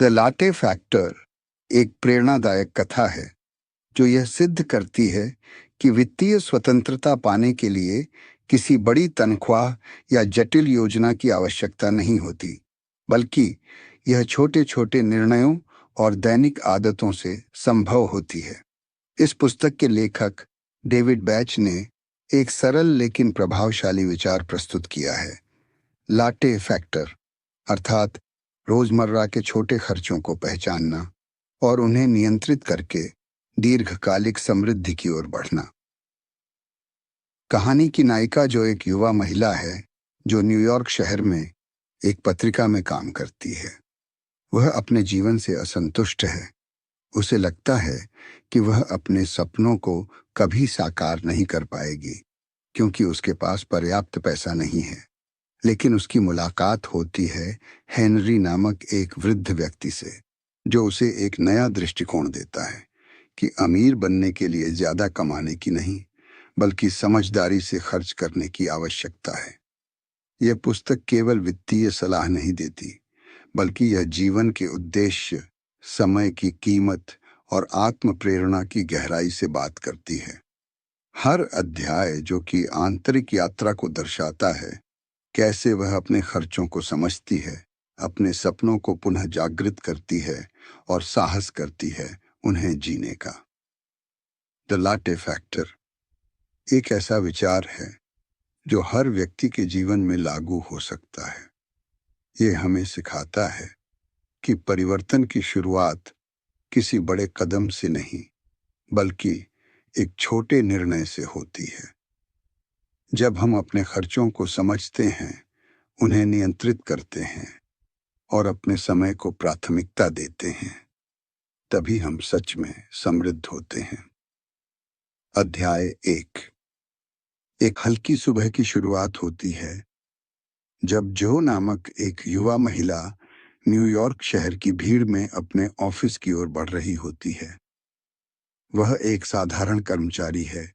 The latte factor एक प्रेरणादायक कथा है जो यह सिद्ध करती है कि वित्तीय स्वतंत्रता पाने के लिए किसी बड़ी तनख्वाह या जटिल योजना की आवश्यकता नहीं होती, बल्कि यह छोटे छोटे निर्णयों और दैनिक आदतों से संभव होती है। इस पुस्तक के लेखक डेविड बैच ने एक सरल लेकिन प्रभावशाली विचार प्रस्तुत किया है। लाटे फैक्टर अर्थात रोजमर्रा के छोटे खर्चों को पहचानना और उन्हें नियंत्रित करके दीर्घकालिक समृद्धि की ओर बढ़ना। कहानी की नायिका जो एक युवा महिला है जो न्यूयॉर्क शहर में एक पत्रिका में काम करती है, वह अपने जीवन से असंतुष्ट है। उसे लगता है कि वह अपने सपनों को कभी साकार नहीं कर पाएगी क्योंकि उसके पास पर्याप्त पैसा नहीं है। लेकिन उसकी मुलाकात होती है हेनरी नामक एक वृद्ध व्यक्ति से, जो उसे एक नया दृष्टिकोण देता है कि अमीर बनने के लिए ज्यादा कमाने की नहीं, बल्कि समझदारी से खर्च करने की आवश्यकता है। यह पुस्तक केवल वित्तीय सलाह नहीं देती, बल्कि यह जीवन के उद्देश्य, समय की कीमत और आत्म प्रेरणा की गहराई से बात करती है। हर अध्याय जो कि आंतरिक यात्रा को दर्शाता है, कैसे वह अपने खर्चों को समझती है, अपने सपनों को पुनः जागृत करती है और साहस करती है उन्हें जीने का। द लाटे फैक्टर एक ऐसा विचार है जो हर व्यक्ति के जीवन में लागू हो सकता है। ये हमें सिखाता है कि परिवर्तन की शुरुआत किसी बड़े कदम से नहीं, बल्कि एक छोटे निर्णय से होती है। जब हम अपने खर्चों को समझते हैं, उन्हें नियंत्रित करते हैं और अपने समय को प्राथमिकता देते हैं, तभी हम सच में समृद्ध होते हैं। अध्याय 1। एक हल्की सुबह की शुरुआत होती है जब जो नामक एक युवा महिला न्यूयॉर्क शहर की भीड़ में अपने ऑफिस की ओर बढ़ रही होती है। वह एक साधारण कर्मचारी है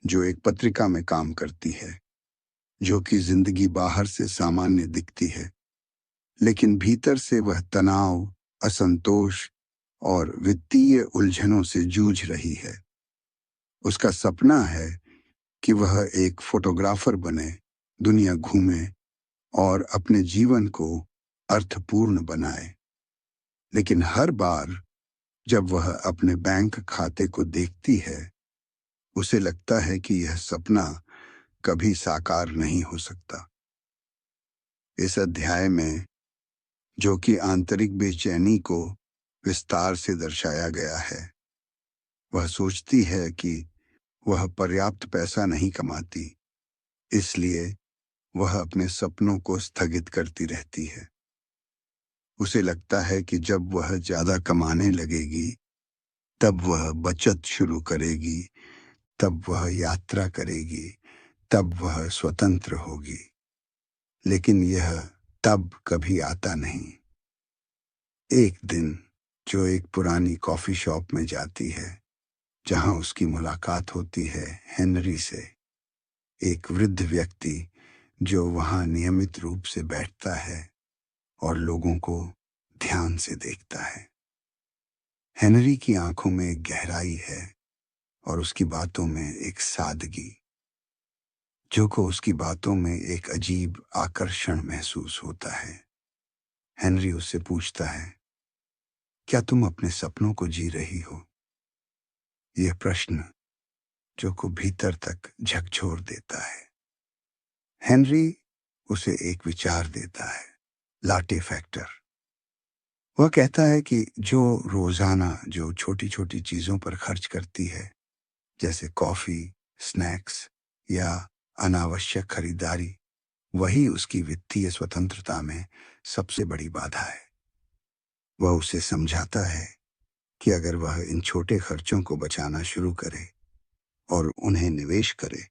जो एक पत्रिका में काम करती है, जो कि जिंदगी बाहर से सामान्य दिखती है, लेकिन भीतर से वह तनाव, असंतोष और वित्तीय उलझनों से जूझ रही है। उसका सपना है कि वह एक फोटोग्राफर बने, दुनिया घूमे और अपने जीवन को अर्थपूर्ण बनाए। लेकिन हर बार जब वह अपने बैंक खाते को देखती है, उसे लगता है कि यह सपना कभी साकार नहीं हो सकता। इस अध्याय में जो कि आंतरिक बेचैनी को विस्तार से दर्शाया गया है, वह सोचती है कि वह पर्याप्त पैसा नहीं कमाती, इसलिए वह अपने सपनों को स्थगित करती रहती है। उसे लगता है कि जब वह ज्यादा कमाने लगेगी, तब वह बचत शुरू करेगी, तब वह यात्रा करेगी, तब वह स्वतंत्र होगी। लेकिन यह तब कभी आता नहीं। एक दिन जो एक पुरानी कॉफी शॉप में जाती है, जहां उसकी मुलाकात होती है हेनरी से, एक वृद्ध व्यक्ति जो वहां नियमित रूप से बैठता है और लोगों को ध्यान से देखता है। हेनरी की आंखों में एक गहराई है और उसकी बातों में एक सादगी, जो को उसकी बातों में एक अजीब आकर्षण महसूस होता है। हेनरी उससे पूछता है, क्या तुम अपने सपनों को जी रही हो? यह प्रश्न जो को भीतर तक झकझोर देता है। हेनरी उसे एक विचार देता है, लाटे फैक्टर। वह कहता है कि जो रोजाना जो छोटी छोटी चीजों पर खर्च करती है, जैसे कॉफी, स्नैक्स या अनावश्यक खरीदारी, वही उसकी वित्तीय स्वतंत्रता में सबसे बड़ी बाधा है। वह उसे समझाता है कि अगर वह इन छोटे खर्चों को बचाना शुरू करे और उन्हें निवेश करे,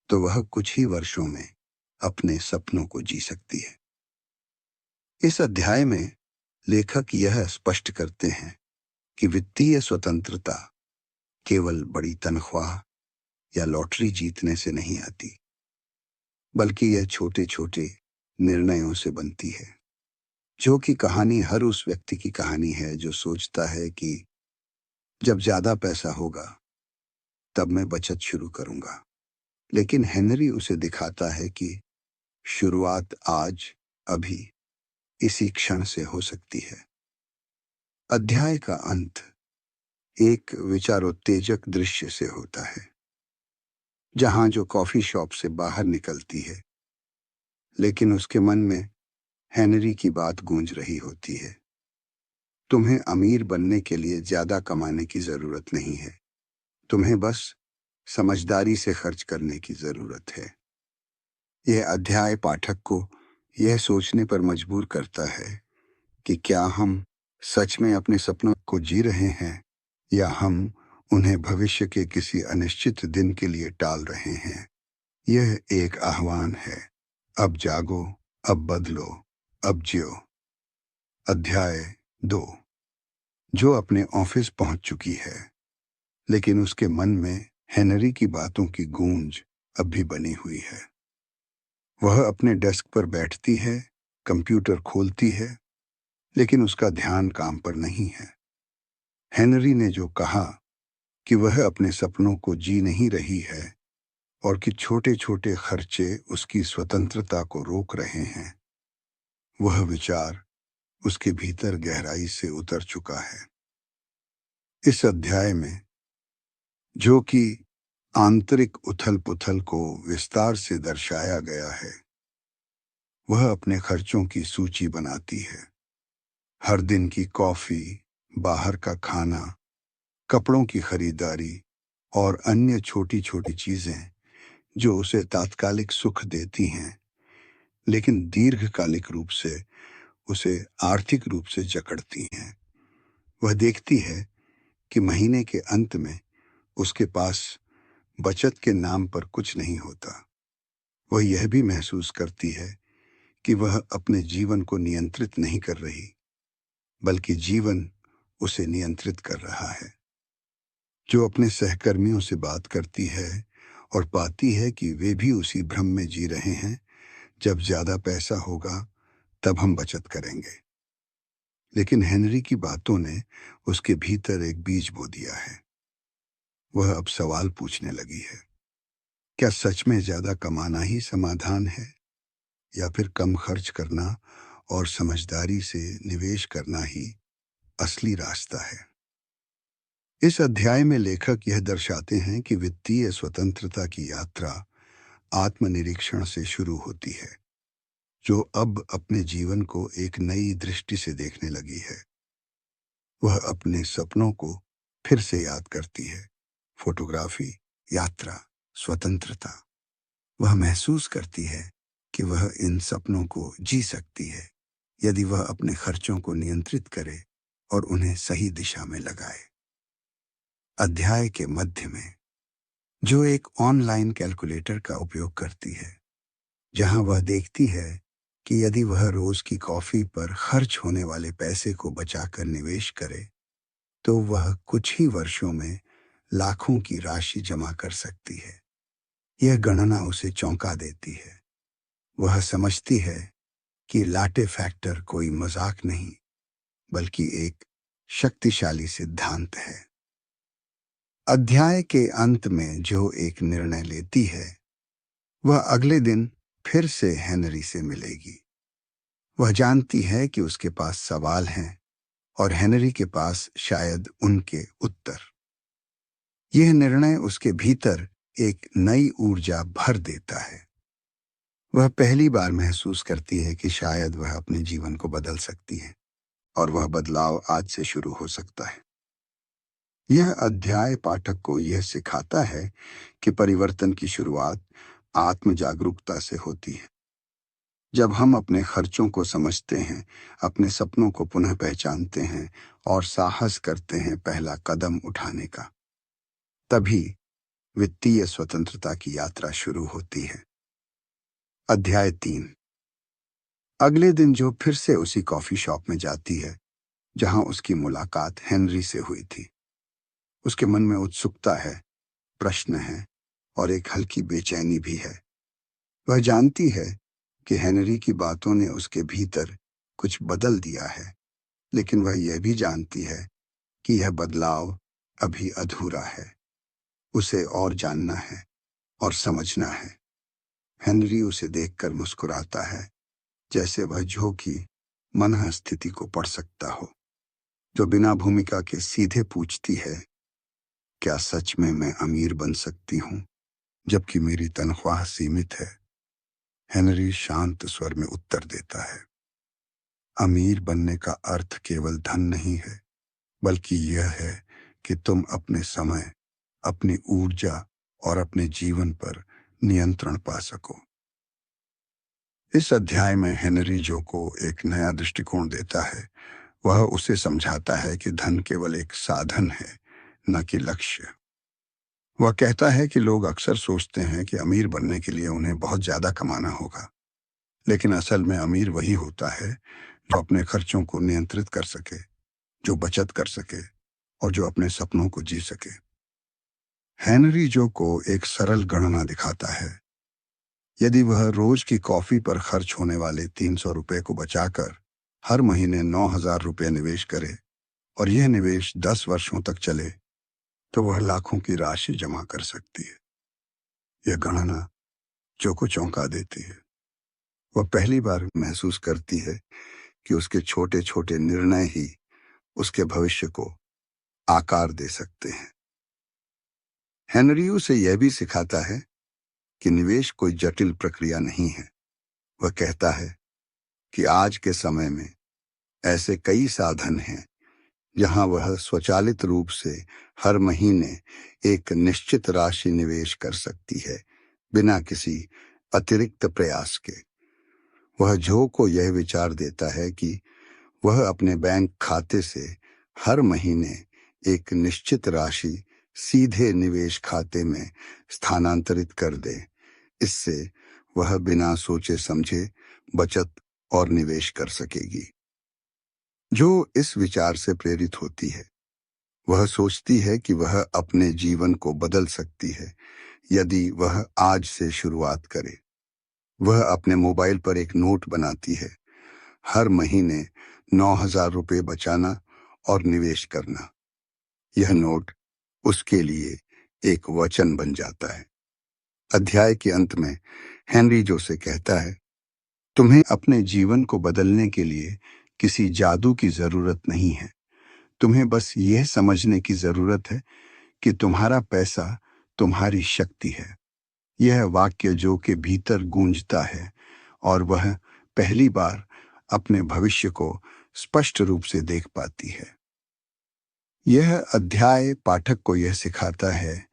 तो वह कुछ ही वर्षों में अपने सपनों को जी सकती है। इस अध्याय में लेखक यह स्पष्ट करते हैं कि वित्तीय स्वतंत्रता केवल बड़ी तनख्वाह या लॉटरी जीतने से नहीं आती, बल्कि यह छोटे छोटे निर्णयों से बनती है। जो कि कहानी हर उस व्यक्ति की कहानी है जो सोचता है कि जब ज़्यादा पैसा होगा, तब मैं बचत शुरू करूँगा। लेकिन हेनरी उसे दिखाता है कि शुरुआत आज, अभी, इसी क्षण से हो सकती है। अध्याय का अंत एक विचारोत्तेजक दृश्य से होता है, जहां जो कॉफी शॉप से बाहर निकलती है, लेकिन उसके मन में हेनरी की बात गूंज रही होती है। तुम्हें अमीर बनने के लिए ज्यादा कमाने की जरूरत नहीं है, तुम्हें बस समझदारी से खर्च करने की जरूरत है। यह अध्याय पाठक को यह सोचने पर मजबूर करता है कि क्या हम सच में अपने सपनों को जी रहे हैं, या हम उन्हें भविष्य के किसी अनिश्चित दिन के लिए टाल रहे हैं। यह एक आह्वान है, अब जागो, अब बदलो, अब जियो। अध्याय 2। जो अपने ऑफिस पहुंच चुकी है, लेकिन उसके मन में हेनरी की बातों की गूंज अब भी बनी हुई है। वह अपने डेस्क पर बैठती है, कंप्यूटर खोलती है, लेकिन उसका ध्यान काम पर नहीं है। हेनरी ने जो कहा कि वह अपने सपनों को जी नहीं रही है और कि छोटे छोटे खर्चे उसकी स्वतंत्रता को रोक रहे हैं, वह विचार उसके भीतर गहराई से उतर चुका है। इस अध्याय में जो कि आंतरिक उथल पुथल को विस्तार से दर्शाया गया है, वह अपने खर्चों की सूची बनाती है। हर दिन की कॉफी, बाहर का खाना, कपड़ों की खरीदारी और अन्य छोटी छोटी चीजें जो उसे तात्कालिक सुख देती हैं, लेकिन दीर्घकालिक रूप से उसे आर्थिक रूप से जकड़ती हैं। वह देखती है कि महीने के अंत में उसके पास बचत के नाम पर कुछ नहीं होता। वह यह भी महसूस करती है कि वह अपने जीवन को नियंत्रित नहीं कर रही, बल्कि जीवन उसे नियंत्रित कर रहा है। जो अपने सहकर्मियों से बात करती है और पाती है कि वे भी उसी भ्रम में जी रहे हैं, जब ज्यादा पैसा होगा तब हम बचत करेंगे। लेकिन हेनरी की बातों ने उसके भीतर एक बीज बो दिया है। वह अब सवाल पूछने लगी है, क्या सच में ज्यादा कमाना ही समाधान है, या फिर कम खर्च करना और समझदारी से निवेश करना ही असली रास्ता है। इस अध्याय में लेखक यह दर्शाते हैं कि वित्तीय स्वतंत्रता की यात्रा आत्मनिरीक्षण से शुरू होती है, जो अब अपने जीवन को एक नई दृष्टि से देखने लगी है। वह अपने सपनों को फिर से याद करती है, फोटोग्राफी, यात्रा, स्वतंत्रता। वह महसूस करती है कि वह इन सपनों को जी सकती है, यदि वह अपने खर्चों को नियंत्रित करे और उन्हें सही दिशा में लगाए। अध्याय के मध्य में जो एक ऑनलाइन कैलकुलेटर का उपयोग करती है, जहां वह देखती है कि यदि वह रोज की कॉफी पर खर्च होने वाले पैसे को बचाकर निवेश करे, तो वह कुछ ही वर्षों में लाखों की राशि जमा कर सकती है। यह गणना उसे चौंका देती है। वह समझती है कि लाटे फैक्टर कोई मजाक नहीं, बल्कि एक शक्तिशाली सिद्धांत है। अध्याय के अंत में जो एक निर्णय लेती है, वह अगले दिन फिर से हेनरी से मिलेगी। वह जानती है कि उसके पास सवाल हैं और हेनरी के पास शायद उनके उत्तर। यह निर्णय उसके भीतर एक नई ऊर्जा भर देता है। वह पहली बार महसूस करती है कि शायद वह अपने जीवन को बदल सकती है, और वह बदलाव आज से शुरू हो सकता है। यह अध्याय पाठक को यह सिखाता है कि परिवर्तन की शुरुआत आत्म जागरूकता से होती है। जब हम अपने खर्चों को समझते हैं, अपने सपनों को पुनः पहचानते हैं और साहस करते हैं पहला कदम उठाने का, तभी वित्तीय स्वतंत्रता की यात्रा शुरू होती है। अध्याय 3। अगले दिन जो फिर से उसी कॉफी शॉप में जाती है जहां उसकी मुलाकात हेनरी से हुई थी। उसके मन में उत्सुकता है, प्रश्न है और एक हल्की बेचैनी भी है। वह जानती है कि हेनरी की बातों ने उसके भीतर कुछ बदल दिया है, लेकिन वह यह भी जानती है कि यह बदलाव अभी अधूरा है। उसे और जानना है और समझना है। हेनरी उसे देखकर मुस्कुराता है, जैसे वह जो की मनः स्थिति को पढ़ सकता हो, जो बिना भूमिका के सीधे पूछती है, क्या सच में मैं अमीर बन सकती हूँ जबकि मेरी तनख्वाह सीमित है? हेनरी शांत स्वर में उत्तर देता है, अमीर बनने का अर्थ केवल धन नहीं है, बल्कि यह है कि तुम अपने समय, अपनी ऊर्जा और अपने जीवन पर नियंत्रण पा सको। इस अध्याय में हेनरी जो को एक नया दृष्टिकोण देता है। वह उसे समझाता है कि धन केवल एक साधन है, न कि लक्ष्य। वह कहता है कि लोग अक्सर सोचते हैं कि अमीर बनने के लिए उन्हें बहुत ज्यादा कमाना होगा, लेकिन असल में अमीर वही होता है जो अपने खर्चों को नियंत्रित कर सके, जो बचत कर सके और जो अपने सपनों को जी सके। हेनरी जो को एक सरल गणना दिखाता है। यदि वह रोज की कॉफी पर खर्च होने वाले 300 रुपए को बचाकर हर महीने 9,000 रुपए निवेश करे और यह निवेश 10 वर्षों तक चले, तो वह लाखों की राशि जमा कर सकती है। यह गणना जो को चौंका देती है। वह पहली बार महसूस करती है कि उसके छोटे छोटे निर्णय ही उसके भविष्य को आकार दे सकते हैं। हेनरी उसे यह भी सिखाता है कि निवेश कोई जटिल प्रक्रिया नहीं है। वह कहता है कि आज के समय में ऐसे कई साधन हैं जहां वह स्वचालित रूप से हर महीने एक निश्चित राशि निवेश कर सकती है, बिना किसी अतिरिक्त प्रयास के। वह जो को यह विचार देता है कि वह अपने बैंक खाते से हर महीने एक निश्चित राशि सीधे निवेश खाते में स्थानांतरित कर दे। इससे वह बिना सोचे समझे बचत और निवेश कर सकेगी। जो इस विचार से प्रेरित होती है, वह सोचती है कि वह अपने जीवन को बदल सकती है यदि वह आज से शुरुआत करे। वह अपने मोबाइल पर एक नोट बनाती है, हर महीने 9,000 रुपये बचाना और निवेश करना। यह नोट उसके लिए एक वचन बन जाता है। अध्याय के अंत में हेनरी जो से कहता है, तुम्हें अपने जीवन को बदलने के लिए किसी जादू की जरूरत नहीं है। तुम्हें बस यह समझने की जरूरत है कि तुम्हारा पैसा तुम्हारी शक्ति है। यह वाक्य जो के भीतर गूंजता है और वह पहली बार अपने भविष्य को स्पष्ट रूप से देख पाती है। यह अध्याय पाठक को यह सिखाता है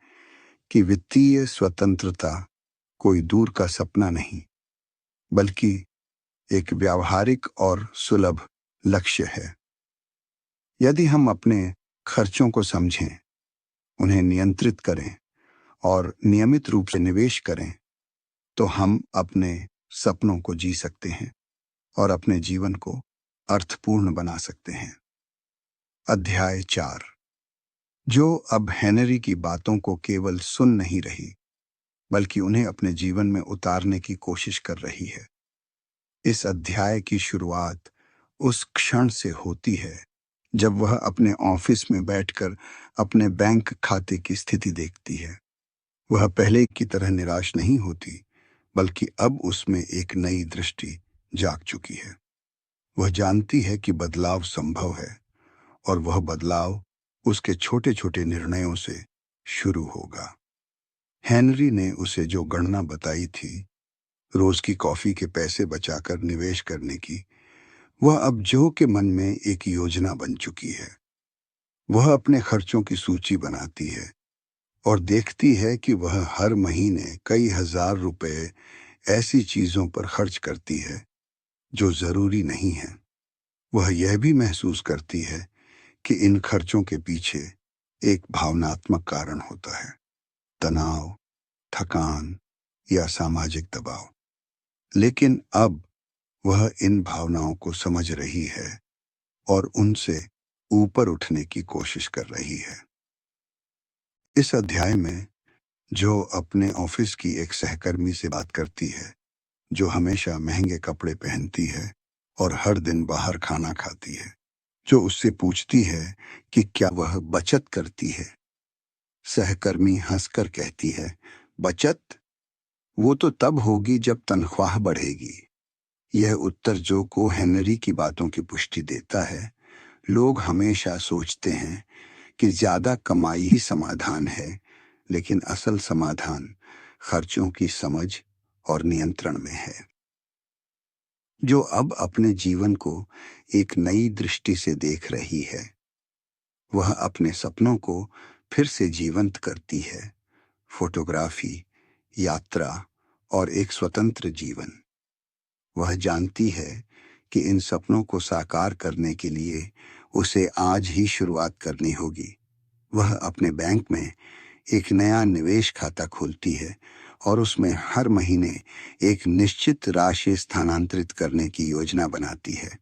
कि वित्तीय स्वतंत्रता कोई दूर का सपना नहीं, बल्कि एक व्यावहारिक और सुलभ लक्ष्य है। यदि हम अपने खर्चों को समझें, उन्हें नियंत्रित करें और नियमित रूप से निवेश करें, तो हम अपने सपनों को जी सकते हैं और अपने जीवन को अर्थपूर्ण बना सकते हैं। अध्याय 4। जो अब हेनरी की बातों को केवल सुन नहीं रही, बल्कि उन्हें अपने जीवन में उतारने की कोशिश कर रही है। इस अध्याय की शुरुआत उस क्षण से होती है जब वह अपने ऑफिस में बैठकर अपने बैंक खाते की स्थिति देखती है। वह पहले की तरह निराश नहीं होती, बल्कि अब उसमें एक नई दृष्टि जाग चुकी है। वह जानती है कि बदलाव संभव है और वह बदलाव उसके छोटे छोटे निर्णयों से शुरू होगा। हेनरी ने उसे जो गणना बताई थी, रोज की कॉफी के पैसे बचाकर निवेश करने की, वह अब जो के मन में एक योजना बन चुकी है। वह अपने खर्चों की सूची बनाती है और देखती है कि वह हर महीने कई हजार रुपए ऐसी चीजों पर खर्च करती है जो जरूरी नहीं है। वह यह भी महसूस करती है कि इन खर्चों के पीछे एक भावनात्मक कारण होता है, तनाव, थकान या सामाजिक दबाव। लेकिन अब वह इन भावनाओं को समझ रही है और उनसे ऊपर उठने की कोशिश कर रही है। इस अध्याय में जो अपने ऑफिस की एक सहकर्मी से बात करती है, जो हमेशा महंगे कपड़े पहनती है और हर दिन बाहर खाना खाती है। जो उससे पूछती है कि क्या वह बचत करती है। सहकर्मी हंसकर कहती है, बचत? वो तो तब होगी जब तनख्वाह बढ़ेगी। यह उत्तर जो को हेनरी की बातों की पुष्टि देता है। लोग हमेशा सोचते हैं कि ज्यादा कमाई ही समाधान है, लेकिन असल समाधान खर्चों की समझ और नियंत्रण में है। जो अब अपने जीवन को एक नई दृष्टि से देख रही है, वह अपने सपनों को फिर से जीवंत करती है। फोटोग्राफी, यात्रा और एक स्वतंत्र जीवन। वह जानती है कि इन सपनों को साकार करने के लिए उसे आज ही शुरुआत करनी होगी। वह अपने बैंक में एक नया निवेश खाता खोलती है और उसमें हर महीने एक निश्चित राशि स्थानांतरित करने की योजना बनाती है।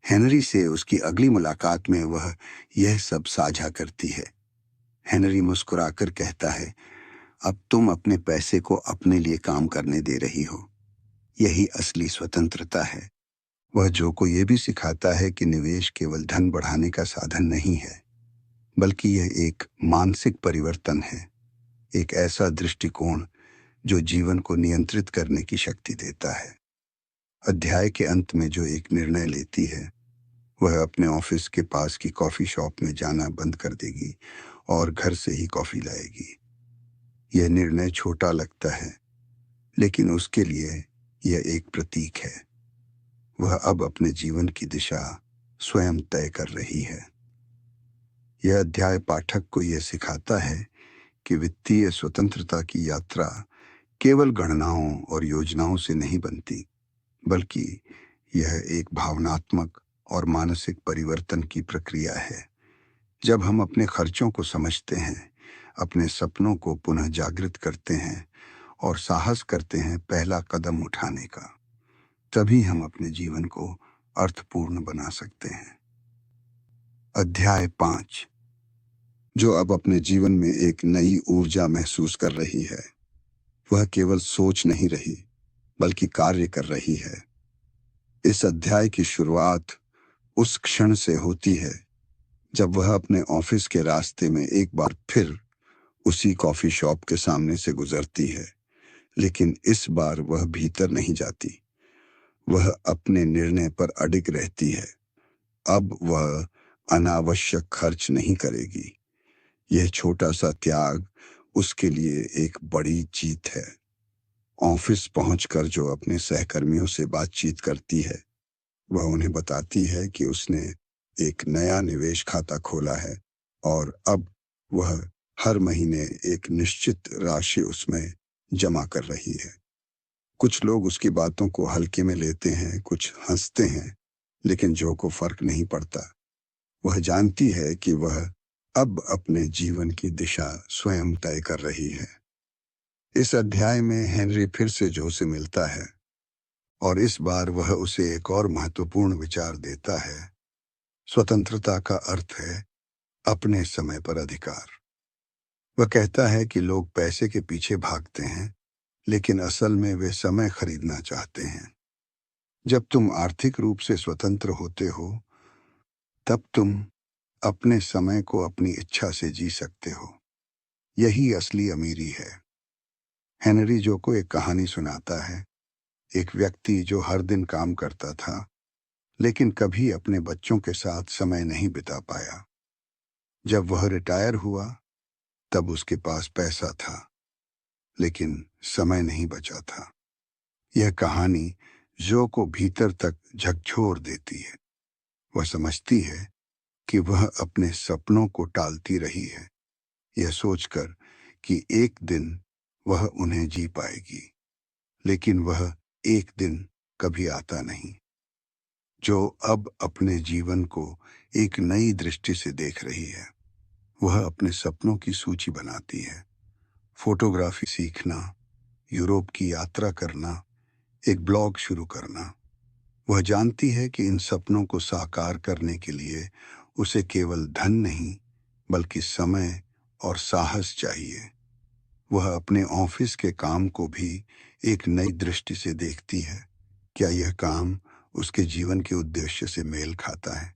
हेनरी से उसकी अगली मुलाकात में वह यह सब साझा करती है। हेनरी मुस्कुराकर कहता है, अब तुम अपने पैसे को अपने लिए काम करने दे रही हो। यही असली स्वतंत्रता है। वह जो को यह भी सिखाता है कि निवेश केवल धन बढ़ाने का साधन नहीं है, बल्कि यह एक मानसिक परिवर्तन है, एक ऐसा दृष्टिकोण जो जीवन को नियंत्रित करने की शक्ति देता है। अध्याय के अंत में जो एक निर्णय लेती है, वह अपने ऑफिस के पास की कॉफी शॉप में जाना बंद कर देगी और घर से ही कॉफी लाएगी। यह निर्णय छोटा लगता है, लेकिन उसके लिए यह एक प्रतीक है। वह अब अपने जीवन की दिशा स्वयं तय कर रही है। यह अध्याय पाठक को यह सिखाता है कि वित्तीय स्वतंत्रता की यात्रा केवल गणनाओं और योजनाओं से नहीं बनती, बल्कि यह एक भावनात्मक और मानसिक परिवर्तन की प्रक्रिया है। जब हम अपने खर्चों को समझते हैं, अपने सपनों को पुनः जागृत करते हैं और साहस करते हैं पहला कदम उठाने का, तभी हम अपने जीवन को अर्थपूर्ण बना सकते हैं। अध्याय 5। जो अब अपने जीवन में एक नई ऊर्जा महसूस कर रही है। वह केवल सोच नहीं रही, बल्कि कार्य कर रही है। इस अध्याय की शुरुआत उस क्षण से होती है जब वह अपने ऑफिस के रास्ते में एक बार फिर उसी कॉफी शॉप के सामने से गुजरती है। लेकिन इस बार वह भीतर नहीं जाती। वह अपने निर्णय पर अडिग रहती है। अब वह अनावश्यक खर्च नहीं करेगी। यह छोटा सा त्याग उसके लिए एक बड़ी जीत है। ऑफिस पहुंचकर जो अपने सहकर्मियों से बातचीत करती है, वह उन्हें बताती है कि उसने एक नया निवेश खाता खोला है और अब वह हर महीने एक निश्चित राशि उसमें जमा कर रही है। कुछ लोग उसकी बातों को हल्के में लेते हैं, कुछ हंसते हैं, लेकिन जो को फर्क नहीं पड़ता। वह जानती है कि वह अब अपने जीवन की दिशा स्वयं तय कर रही है। इस अध्याय में हेनरी फिर से जो से मिलता है और इस बार वह उसे एक और महत्वपूर्ण विचार देता है। स्वतंत्रता का अर्थ है अपने समय पर अधिकार। वह कहता है कि लोग पैसे के पीछे भागते हैं, लेकिन असल में वे समय खरीदना चाहते हैं। जब तुम आर्थिक रूप से स्वतंत्र होते हो, तब तुम अपने समय को अपनी इच्छा से जी सकते हो। यही असली अमीरी है। हेनरी जो को एक कहानी सुनाता है। एक व्यक्ति जो हर दिन काम करता था, लेकिन कभी अपने बच्चों के साथ समय नहीं बिता पाया। जब वह रिटायर हुआ, तब उसके पास पैसा था, लेकिन समय नहीं बचा था। यह कहानी जो को भीतर तक झकझोर देती है। वह समझती है कि वह अपने सपनों को टालती रही है, यह सोचकर कि एक दिन वह उन्हें जी पाएगी, लेकिन वह एक दिन कभी आता नहीं। जो अब अपने जीवन को एक नई दृष्टि से देख रही है, वह अपने सपनों की सूची बनाती है। फोटोग्राफी सीखना, यूरोप की यात्रा करना, एक ब्लॉग शुरू करना। वह जानती है कि इन सपनों को साकार करने के लिए उसे केवल धन नहीं, बल्कि समय और साहस चाहिए। वह अपने ऑफिस के काम को भी एक नई दृष्टि से देखती है। क्या यह काम उसके जीवन के उद्देश्य से मेल खाता है।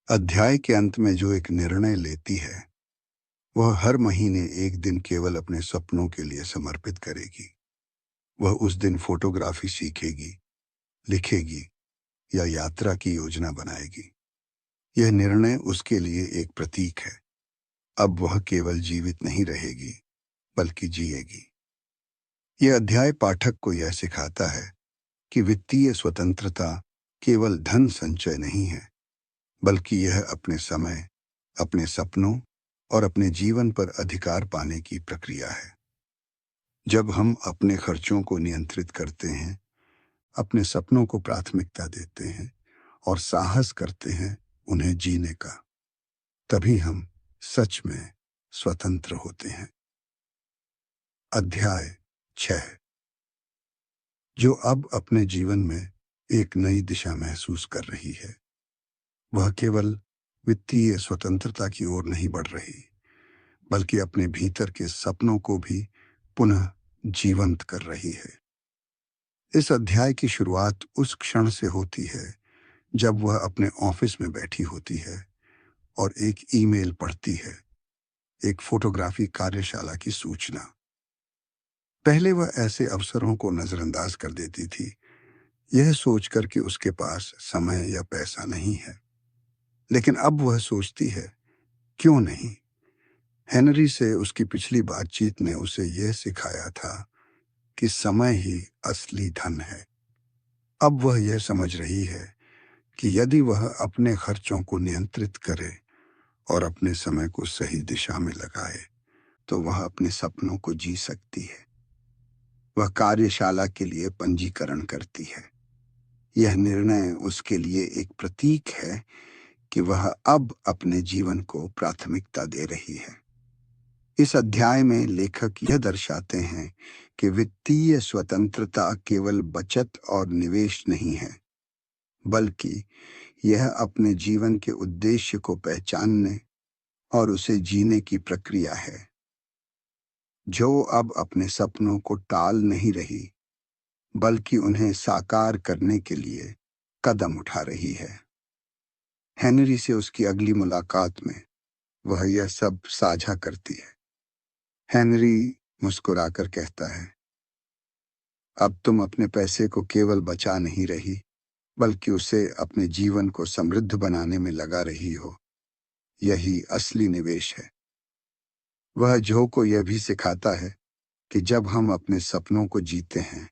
अध्याय के अंत में जो एक निर्णय लेती है, वह हर महीने एक दिन केवल अपने सपनों के लिए समर्पित करेगी। वह उस दिन फोटोग्राफी सीखेगी, लिखेगी या यात्रा की योजना बनाएगी। यह निर्णय उसके लिए एक प्रतीक है। अब वह केवल जीवित नहीं रहेगी, बल्कि जिएगी। यह अध्याय पाठक को यह सिखाता है कि वित्तीय स्वतंत्रता केवल धन संचय नहीं है, बल्कि यह अपने समय, अपने सपनों और अपने जीवन पर अधिकार पाने की प्रक्रिया है। जब हम अपने खर्चों को नियंत्रित करते हैं, अपने सपनों को प्राथमिकता देते हैं और साहस करते हैं उन्हें जीने का, तभी हम सच में स्वतंत्र होते हैं। अध्याय 6। जो अब अपने जीवन में एक नई दिशा महसूस कर रही है। वह केवल वित्तीय स्वतंत्रता की ओर नहीं बढ़ रही, बल्कि अपने भीतर के सपनों को भी पुनः जीवंत कर रही है। इस अध्याय की शुरुआत उस क्षण से होती है जब वह अपने ऑफिस में बैठी होती है और एक ईमेल पढ़ती है, एक फोटोग्राफी कार्यशाला की सूचना। पहले वह ऐसे अवसरों को नजरअंदाज कर देती थी, यह सोचकर कि उसके पास समय या पैसा नहीं है। लेकिन अब वह सोचती है, क्यों नहीं? हेनरी से उसकी पिछली बातचीत ने उसे यह सिखाया था कि समय ही असली धन है। अब वह यह समझ रही है कि यदि वह अपने खर्चों को नियंत्रित करे और अपने समय को सही दिशा में लगाए, तो वह अपने सपनों को जी सकती है। वह कार्यशाला के लिए पंजीकरण करती है। यह निर्णय उसके लिए एक प्रतीक है कि वह अब अपने जीवन को प्राथमिकता दे रही है। इस अध्याय में लेखक यह दर्शाते हैं कि वित्तीय स्वतंत्रता केवल बचत और निवेश नहीं है, बल्कि यह अपने जीवन के उद्देश्य को पहचानने और उसे जीने की प्रक्रिया है। जो अब अपने सपनों को टाल नहीं रही, बल्कि उन्हें साकार करने के लिए कदम उठा रही है। हेनरी से उसकी अगली मुलाकात में वह यह सब साझा करती है। हेनरी मुस्कुराकर कहता है, अब तुम अपने पैसे को केवल बचा नहीं रही, बल्कि उसे अपने जीवन को समृद्ध बनाने में लगा रही हो। यही असली निवेश है। वह जो को यह भी सिखाता है कि जब हम अपने सपनों को जीते हैं,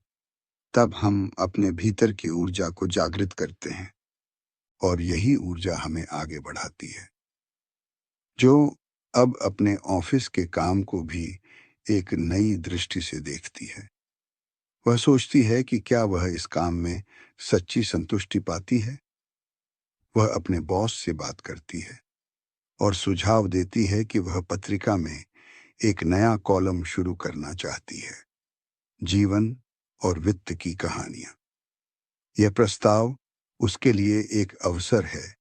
तब हम अपने भीतर की ऊर्जा को जागृत करते हैं और यही ऊर्जा हमें आगे बढ़ाती है। जो अब अपने ऑफिस के काम को भी एक नई दृष्टि से देखती है। वह सोचती है कि क्या वह इस काम में सच्ची संतुष्टि पाती है। वह अपने बॉस से बात करती है और सुझाव देती है कि वह पत्रिका में एक नया कॉलम शुरू करना चाहती है, जीवन और वित्त की कहानियां। यह प्रस्ताव उसके लिए एक अवसर है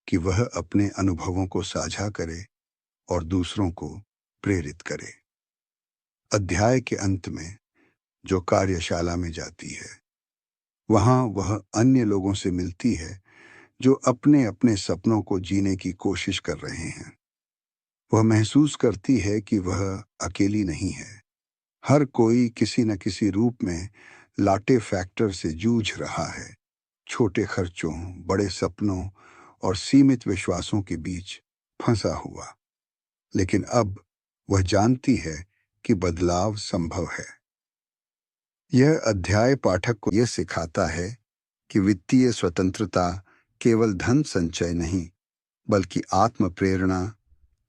कि वह अपने अनुभवों को साझा करे और दूसरों को प्रेरित करे। अध्याय के अंत में जो कार्यशाला में जाती है, वहां वह अन्य लोगों से मिलती है जो अपने अपने सपनों को जीने की कोशिश कर रहे हैं। वह महसूस करती है कि वह अकेली नहीं है। हर कोई किसी न किसी रूप में लाटे फैक्टर से जूझ रहा है, छोटे खर्चों, बड़े सपनों और सीमित विश्वासों के बीच फंसा हुआ। लेकिन अब वह जानती है कि बदलाव संभव है। यह अध्याय पाठक को यह सिखाता है कि वित्तीय स्वतंत्रता केवल धन संचय नहीं, बल्कि आत्म प्रेरणा,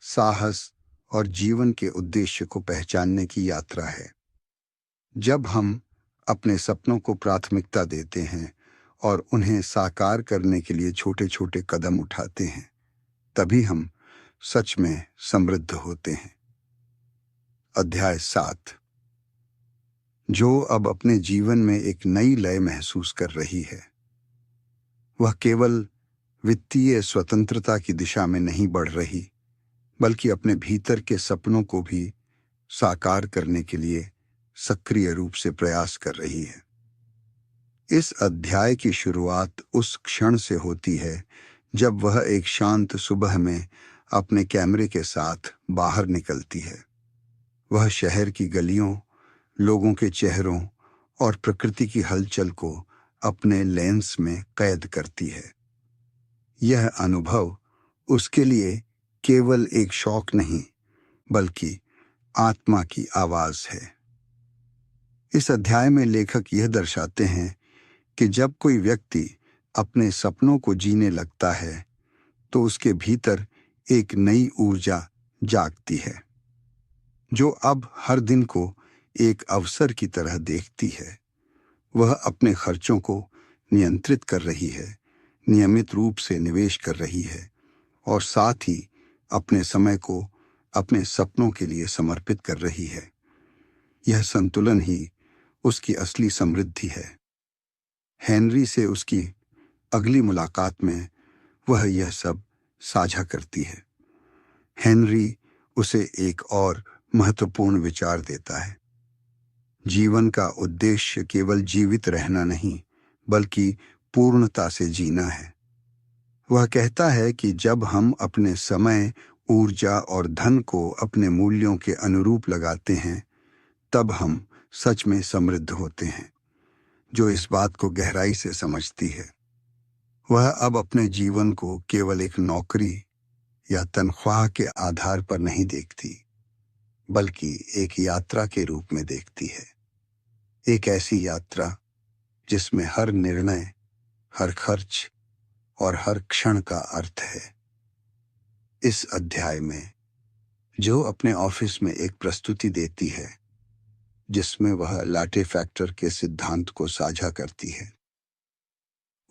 साहस और जीवन के उद्देश्य को पहचानने की यात्रा है। जब हम अपने सपनों को प्राथमिकता देते हैं और उन्हें साकार करने के लिए छोटे छोटे कदम उठाते हैं, तभी हम सच में समृद्ध होते हैं। अध्याय 7। जो अब अपने जीवन में एक नई लय महसूस कर रही है। वह केवल वित्तीय स्वतंत्रता की दिशा में नहीं बढ़ रही, बल्कि अपने भीतर के सपनों को भी साकार करने के लिए सक्रिय रूप से प्रयास कर रही है। इस अध्याय की शुरुआत उस क्षण से होती है जब वह एक शांत सुबह में अपने कैमरे के साथ बाहर निकलती है। वह शहर की गलियों, लोगों के चेहरों और प्रकृति की हलचल को अपने लेंस में कैद करती है। यह अनुभव उसके लिए केवल एक शौक नहीं, बल्कि आत्मा की आवाज है। इस अध्याय में लेखक यह दर्शाते हैं कि जब कोई व्यक्ति अपने सपनों को जीने लगता है तो उसके भीतर एक नई ऊर्जा जागती है, जो अब हर दिन को एक अवसर की तरह देखती है। वह अपने खर्चों को नियंत्रित कर रही है, नियमित रूप से निवेश कर रही है और साथ ही अपने समय को अपने सपनों के लिए समर्पित कर रही है। यह संतुलन ही उसकी असली समृद्धि है। हेनरी से उसकी अगली मुलाकात में वह यह सब साझा करती है। हेनरी उसे एक और महत्वपूर्ण विचार देता है। जीवन का उद्देश्य केवल जीवित रहना नहीं, बल्कि पूर्णता से जीना है। वह कहता है कि जब हम अपने समय, ऊर्जा और धन को अपने मूल्यों के अनुरूप लगाते हैं, तब हम सच में समृद्ध होते हैं। जो इस बात को गहराई से समझती है, वह अब अपने जीवन को केवल एक नौकरी या तनख्वाह के आधार पर नहीं देखती, बल्कि एक यात्रा के रूप में देखती है। एक ऐसी यात्रा जिसमें हर निर्णय, हर खर्च और हर क्षण का अर्थ है। इस अध्याय में जो अपने ऑफिस में एक प्रस्तुति देती है जिसमें वह लाटे फैक्टर के सिद्धांत को साझा करती है,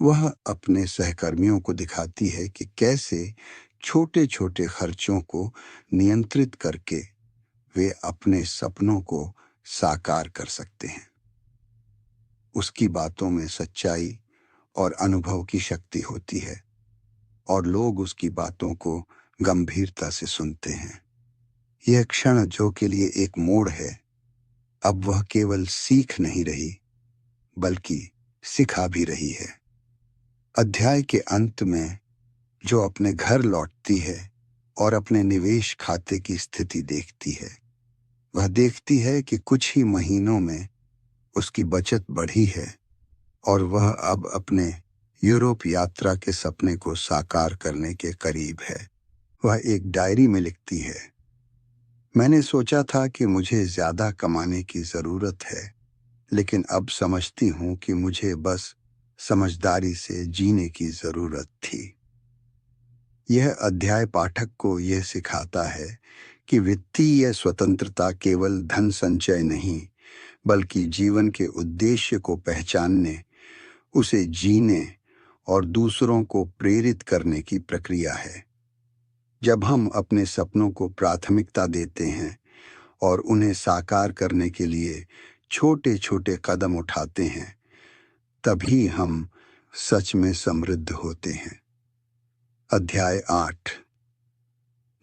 वह अपने सहकर्मियों को दिखाती है कि कैसे छोटे छोटे खर्चों को नियंत्रित करके वे अपने सपनों को साकार कर सकते हैं। उसकी बातों में सच्चाई और अनुभव की शक्ति होती है और लोग उसकी बातों को गंभीरता से सुनते हैं। यह क्षण जो के लिए एक मोड़ है, अब वह केवल सीख नहीं रही, बल्कि सिखा भी रही है। अध्याय के अंत में जो अपने घर लौटती है और अपने निवेश खाते की स्थिति देखती है, वह देखती है कि कुछ ही महीनों में उसकी बचत बढ़ी है और वह अब अपने यूरोप यात्रा के सपने को साकार करने के करीब है। वह एक डायरी में लिखती है, मैंने सोचा था कि मुझे ज्यादा कमाने की जरूरत है, लेकिन अब समझती हूं कि मुझे बस समझदारी से जीने की जरूरत थी। यह अध्याय पाठक को यह सिखाता है कि वित्तीय स्वतंत्रता केवल धन संचय नहीं, बल्कि जीवन के उद्देश्य को पहचानने, उसे जीने और दूसरों को प्रेरित करने की प्रक्रिया है। जब हम अपने सपनों को प्राथमिकता देते हैं और उन्हें साकार करने के लिए छोटे छोटे कदम उठाते हैं, तभी हम सच में समृद्ध होते हैं। अध्याय 8।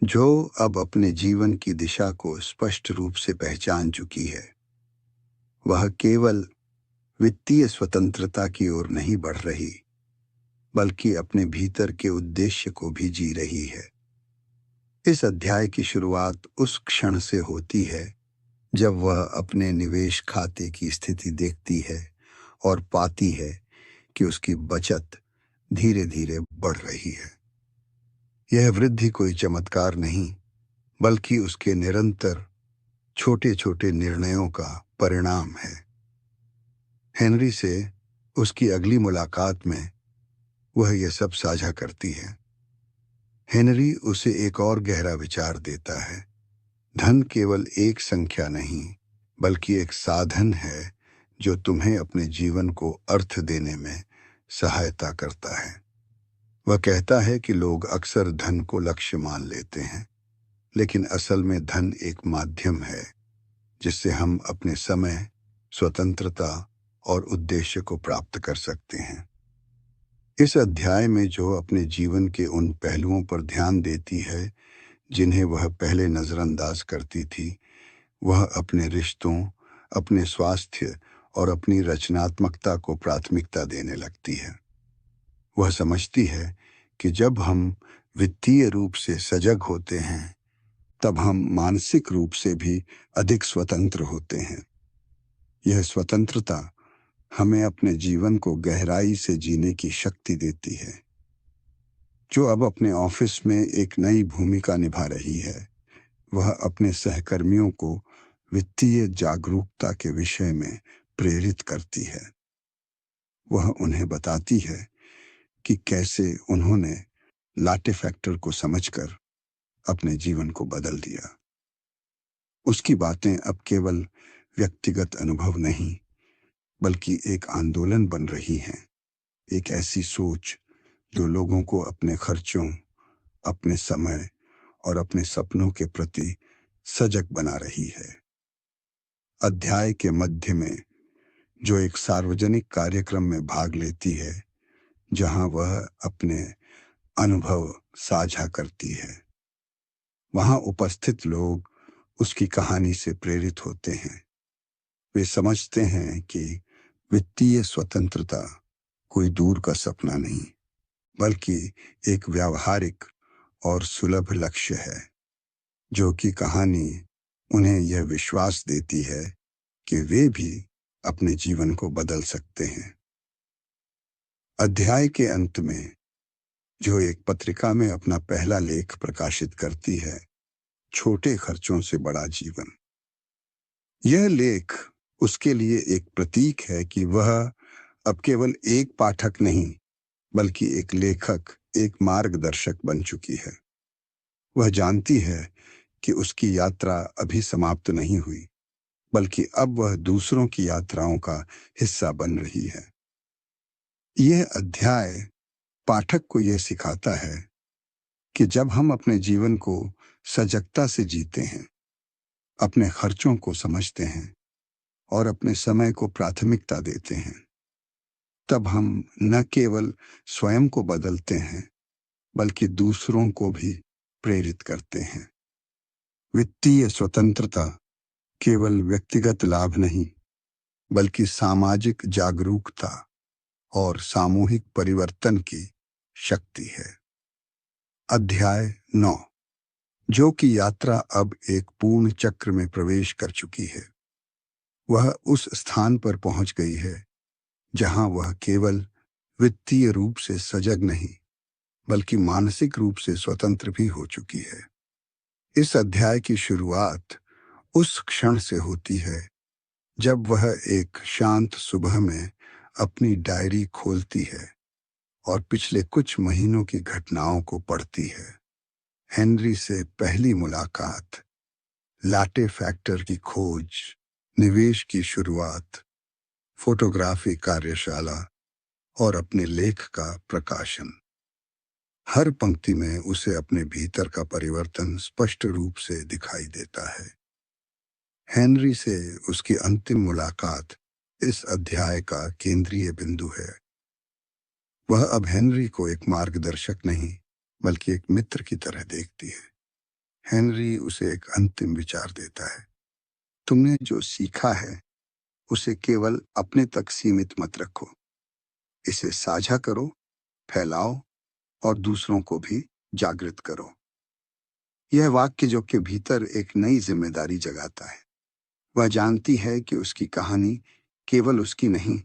जो अब अपने जीवन की दिशा को स्पष्ट रूप से पहचान चुकी है, वह केवल वित्तीय स्वतंत्रता की ओर नहीं बढ़ रही, बल्कि अपने भीतर के उद्देश्य को भी जी रही है। इस अध्याय की शुरुआत उस क्षण से होती है जब वह अपने निवेश खाते की स्थिति देखती है और पाती है कि उसकी बचत धीरे धीरे बढ़ रही है। यह वृद्धि कोई चमत्कार नहीं, बल्कि उसके निरंतर छोटे छोटे निर्णयों का परिणाम है। हेनरी से उसकी अगली मुलाकात में वह यह सब साझा करती है। हेनरी उसे एक और गहरा विचार देता है, धन केवल एक संख्या नहीं, बल्कि एक साधन है जो तुम्हें अपने जीवन को अर्थ देने में सहायता करता है। वह कहता है कि लोग अक्सर धन को लक्ष्य मान लेते हैं, लेकिन असल में धन एक माध्यम है जिससे हम अपने समय, स्वतंत्रता और उद्देश्य को प्राप्त कर सकते हैं। इस अध्याय में जो अपने जीवन के उन पहलुओं पर ध्यान देती है जिन्हें वह पहले नजरअंदाज करती थी, वह अपने रिश्तों, अपने स्वास्थ्य और अपनी रचनात्मकता को प्राथमिकता देने लगती है। वह समझती है कि जब हम वित्तीय रूप से सजग होते हैं, तब हम मानसिक रूप से भी अधिक स्वतंत्र होते हैं। यह स्वतंत्रता हमें अपने जीवन को गहराई से जीने की शक्ति देती है। जो अब अपने ऑफिस में एक नई भूमिका निभा रही है, वह अपने सहकर्मियों को वित्तीय जागरूकता के विषय में प्रेरित करती है। वह उन्हें बताती है कि कैसे उन्होंने लाटे फैक्टर को समझकर अपने जीवन को बदल दिया। उसकी बातें अब केवल व्यक्तिगत अनुभव नहीं, बल्कि एक आंदोलन बन रही हैं, एक ऐसी सोच जो लोगों को अपने खर्चों, अपने समय और अपने सपनों के प्रति सजग बना रही है। अध्याय के मध्य में जो एक सार्वजनिक कार्यक्रम में भाग लेती है, जहां वह अपने अनुभव साझा करती है, वहां उपस्थित लोग उसकी कहानी से प्रेरित होते हैं। वे समझते हैं कि वित्तीय स्वतंत्रता कोई दूर का सपना नहीं, बल्कि एक व्यावहारिक और सुलभ लक्ष्य है। जो कि कहानी उन्हें यह विश्वास देती है कि वे भी अपने जीवन को बदल सकते हैं। अध्याय के अंत में जो एक पत्रिका में अपना पहला लेख प्रकाशित करती है, छोटे खर्चों से बड़ा जीवन, यह लेख उसके लिए एक प्रतीक है कि वह अब केवल एक पाठक नहीं, बल्कि एक लेखक, एक मार्गदर्शक बन चुकी है। वह जानती है कि उसकी यात्रा अभी समाप्त नहीं हुई, बल्कि अब वह दूसरों की यात्राओं का हिस्सा बन रही है। यह अध्याय पाठक को यह सिखाता है कि जब हम अपने जीवन को सजगता से जीते हैं, अपने खर्चों को समझते हैं और अपने समय को प्राथमिकता देते हैं, तब हम न केवल स्वयं को बदलते हैं, बल्कि दूसरों को भी प्रेरित करते हैं। वित्तीय स्वतंत्रता केवल व्यक्तिगत लाभ नहीं, बल्कि सामाजिक जागरूकता और सामूहिक परिवर्तन की शक्ति है। अध्याय 9, जो कि यात्रा अब एक पूर्ण चक्र में प्रवेश कर चुकी है। वह उस स्थान पर पहुंच गई है जहां वह केवल वित्तीय रूप से सजग नहीं, बल्कि मानसिक रूप से स्वतंत्र भी हो चुकी है। इस अध्याय की शुरुआत उस क्षण से होती है जब वह एक शांत सुबह में अपनी डायरी खोलती है और पिछले कुछ महीनों की घटनाओं को पढ़ती है। हेनरी से पहली मुलाकात, लाटे फैक्टर की खोज, निवेश की शुरुआत, फोटोग्राफी कार्यशाला और अपने लेख का प्रकाशन। हर पंक्ति में उसे अपने भीतर का परिवर्तन स्पष्ट रूप से दिखाई देता है। हेनरी से उसकी अंतिम मुलाकात इस अध्याय का केंद्रीय बिंदु है। वह अब हेनरी को एक मार्गदर्शक नहीं, बल्कि एक मित्र की तरह देखती है। हेनरी उसे एक अंतिम विचार देता है, तुमने जो सीखा है उसे केवल अपने तक सीमित मत रखो, इसे साझा करो, फैलाओ और दूसरों को भी जागृत करो। यह वाक्य जो के भीतर एक नई जिम्मेदारी जगाता है। वह जानती है कि उसकी कहानी केवल उसकी नहीं,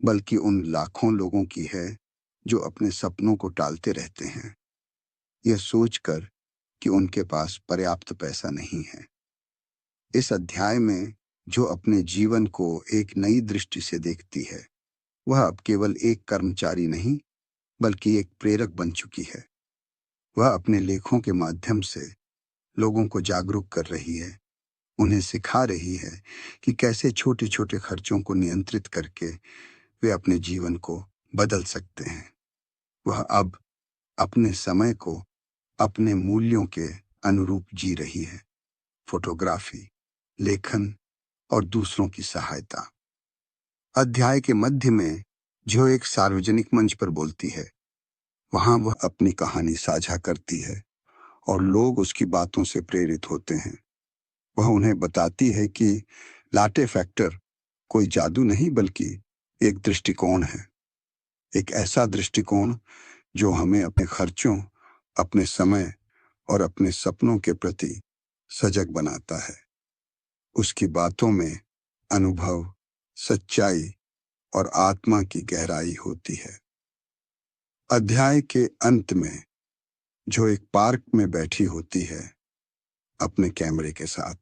बल्कि उन लाखों लोगों की है जो अपने सपनों को टालते रहते हैं, यह सोचकर कि उनके पास पर्याप्त पैसा नहीं है। इस अध्याय में जो अपने जीवन को एक नई दृष्टि से देखती है, वह अब केवल एक कर्मचारी नहीं, बल्कि एक प्रेरक बन चुकी है। वह अपने लेखों के माध्यम से लोगों को जागरूक कर रही है, उन्हें सिखा रही है कि कैसे छोटे छोटे खर्चों को नियंत्रित करके वे अपने जीवन को बदल सकते हैं। वह अब अपने समय को अपने मूल्यों के अनुरूप जी रही है, फोटोग्राफी, लेखन और दूसरों की सहायता। अध्याय के मध्य में जो एक सार्वजनिक मंच पर बोलती है, वहां वह अपनी कहानी साझा करती है और लोग उसकी बातों से प्रेरित होते हैं। वह उन्हें बताती है कि लाटे फैक्टर कोई जादू नहीं, बल्कि एक दृष्टिकोण है। एक ऐसा दृष्टिकोण जो हमें अपने खर्चों, अपने समय और अपने सपनों के प्रति सजग बनाता है। उसकी बातों में अनुभव, सच्चाई और आत्मा की गहराई होती है। अध्याय के अंत में जो एक पार्क में बैठी होती है अपने कैमरे के साथ,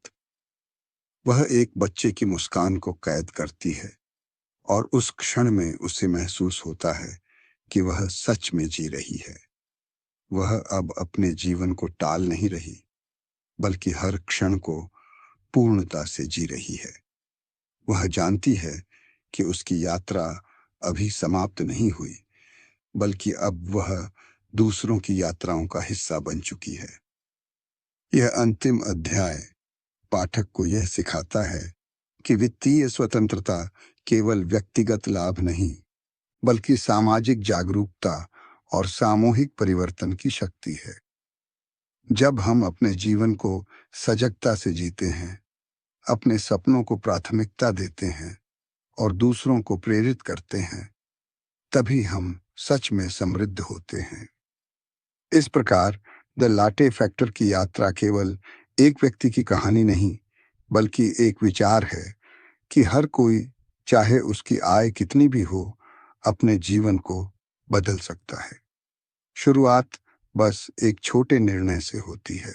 वह एक बच्चे की मुस्कान को कैद करती है और उस क्षण में उसे महसूस होता है कि वह सच में जी रही है। वह अब अपने जीवन को टाल नहीं रही, बल्कि हर क्षण को पूर्णता से जी रही है। वह जानती है कि उसकी यात्रा अभी समाप्त नहीं हुई, बल्कि अब वह दूसरों की यात्राओं का हिस्सा बन चुकी है। यह अंतिम अध्याय पाठक को यह सिखाता है कि वित्तीय स्वतंत्रता केवल व्यक्तिगत लाभ नहीं, बल्कि सामाजिक जागरूकता और सामूहिक परिवर्तन की शक्ति है। जब हम अपने जीवन को सजगता से जीते हैं, अपने सपनों को प्राथमिकता देते हैं और दूसरों को प्रेरित करते हैं, तभी हम सच में समृद्ध होते हैं। इस प्रकार द लाटे फैक्टर की यात्रा केवल एक व्यक्ति की कहानी नहीं, बल्कि एक विचार है कि हर कोई, चाहे उसकी आय कितनी भी हो, अपने जीवन को बदल सकता है। शुरुआत बस एक छोटे निर्णय से होती है।